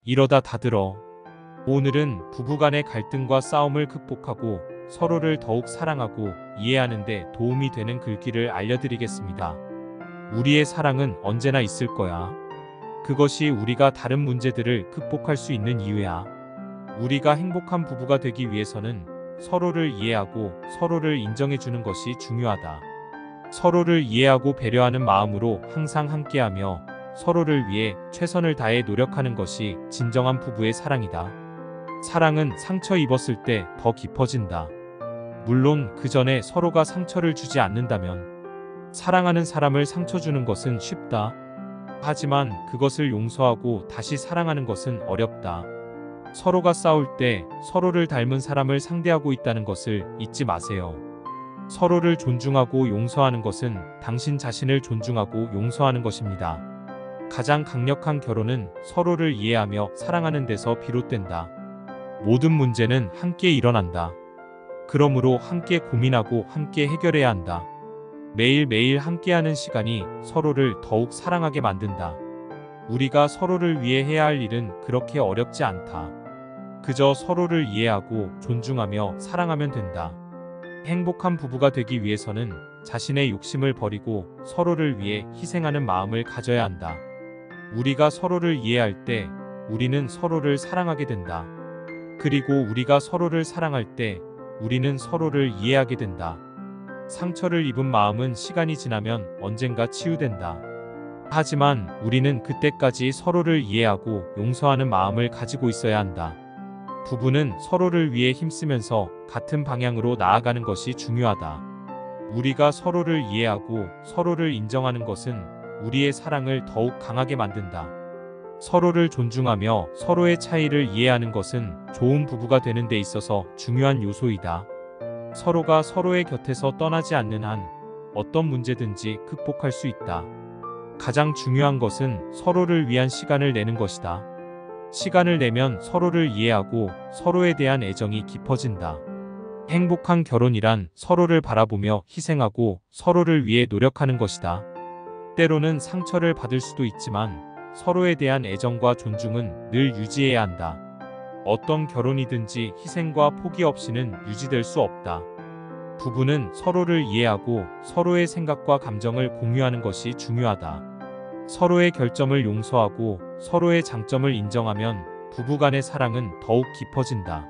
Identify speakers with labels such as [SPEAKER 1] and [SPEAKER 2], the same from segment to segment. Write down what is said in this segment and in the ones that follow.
[SPEAKER 1] 이러다 다 들어. 오늘은 부부간의 갈등과 싸움을 극복하고 서로를 더욱 사랑하고 이해하는 데 도움이 되는 글귀를 알려드리겠습니다. 우리의 사랑은 언제나 있을 거야. 그것이 우리가 다른 문제들을 극복할 수 있는 이유야. 우리가 행복한 부부가 되기 위해서는 서로를 이해하고 서로를 인정해주는 것이 중요하다. 서로를 이해하고 배려하는 마음으로 항상 함께하며 서로를 위해 최선을 다해 노력하는 것이 진정한 부부의 사랑이다. 사랑은 상처 입었을 때 더 깊어진다. 물론 그 전에 서로가 상처를 주지 않는다면. 사랑하는 사람을 상처 주는 것은 쉽다. 하지만 그것을 용서하고 다시 사랑하는 것은 어렵다. 서로가 싸울 때 서로를 닮은 사람을 상대하고 있다는 것을 잊지 마세요. 서로를 존중하고 용서하는 것은 당신 자신을 존중하고 용서하는 것입니다. 가장 강력한 결혼은 서로를 이해하며 사랑하는 데서 비롯된다. 모든 문제는 함께 일어난다. 그러므로 함께 고민하고 함께 해결해야 한다. 매일매일 함께하는 시간이 서로를 더욱 사랑하게 만든다. 우리가 서로를 위해 해야 할 일은 그렇게 어렵지 않다. 그저 서로를 이해하고 존중하며 사랑하면 된다. 행복한 부부가 되기 위해서는 자신의 욕심을 버리고 서로를 위해 희생하는 마음을 가져야 한다. 우리가 서로를 이해할 때 우리는 서로를 사랑하게 된다. 그리고 우리가 서로를 사랑할 때 우리는 서로를 이해하게 된다. 상처를 입은 마음은 시간이 지나면 언젠가 치유된다. 하지만 우리는 그때까지 서로를 이해하고 용서하는 마음을 가지고 있어야 한다. 부부는 서로를 위해 힘쓰면서 같은 방향으로 나아가는 것이 중요하다. 우리가 서로를 이해하고 서로를 인정하는 것은 우리의 사랑을 더욱 강하게 만든다. 서로를 존중하며 서로의 차이를 이해하는 것은 좋은 부부가 되는 데 있어서 중요한 요소이다. 서로가 서로의 곁에서 떠나지 않는 한 어떤 문제든지 극복할 수 있다. 가장 중요한 것은 서로를 위한 시간을 내는 것이다. 시간을 내면 서로를 이해하고 서로에 대한 애정이 깊어진다. 행복한 결혼이란 서로를 바라보며 희생하고 서로를 위해 노력하는 것이다. 때로는 상처를 받을 수도 있지만 서로에 대한 애정과 존중은 늘 유지해야 한다. 어떤 결혼이든지 희생과 포기 없이는 유지될 수 없다. 부부는 서로를 이해하고 서로의 생각과 감정을 공유하는 것이 중요하다. 서로의 결점을 용서하고 서로의 장점을 인정하면 부부간의 사랑은 더욱 깊어진다.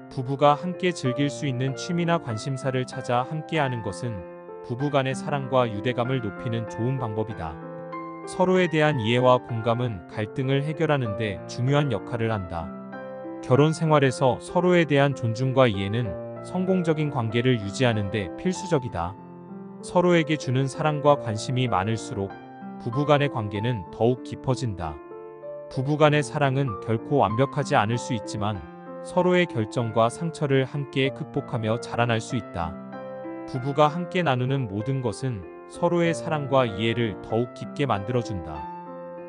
[SPEAKER 1] 부부가 함께 즐길 수 있는 취미나 관심사를 찾아 함께하는 것은 부부간의 사랑과 유대감을 높이는 좋은 방법이다. 서로에 대한 이해와 공감은 갈등을 해결하는 데 중요한 역할을 한다. 결혼 생활에서 서로에 대한 존중과 이해는 성공적인 관계를 유지하는 데 필수적이다. 서로에게 주는 사랑과 관심이 많을수록 부부간의 관계는 더욱 깊어진다. 부부간의 사랑은 결코 완벽하지 않을 수 있지만 서로의 결정과 상처를 함께 극복하며 자라날 수 있다. 부부가 함께 나누는 모든 것은 서로의 사랑과 이해를 더욱 깊게 만들어준다.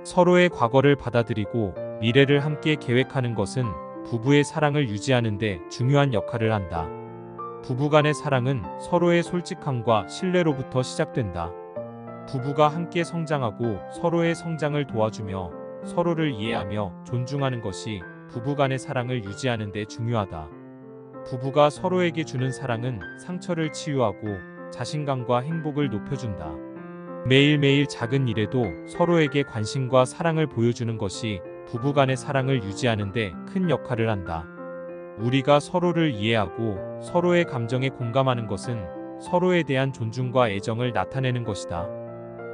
[SPEAKER 1] 서로의 과거를 받아들이고 미래를 함께 계획하는 것은 부부의 사랑을 유지하는 데 중요한 역할을 한다. 부부간의 사랑은 서로의 솔직함과 신뢰로부터 시작된다. 부부가 함께 성장하고 서로의 성장을 도와주며 서로를 이해하며 존중하는 것이 부부간의 사랑을 유지하는 데 중요하다. 부부가 서로에게 주는 사랑은 상처를 치유하고 자신감과 행복을 높여준다. 매일매일 작은 일에도 서로에게 관심과 사랑을 보여주는 것이 부부간의 사랑을 유지하는 데 큰 역할을 한다. 우리가 서로를 이해하고 서로의 감정에 공감하는 것은 서로에 대한 존중과 애정을 나타내는 것이다.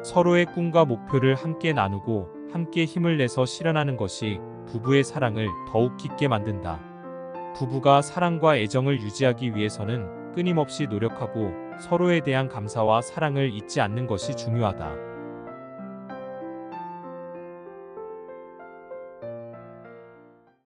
[SPEAKER 1] 서로의 꿈과 목표를 함께 나누고 함께 힘을 내서 실현하는 것이 부부의 사랑을 더욱 깊게 만든다. 부부가 사랑과 애정을 유지하기 위해서는 끊임없이 노력하고 서로에 대한 감사와 사랑을 잊지 않는 것이 중요하다.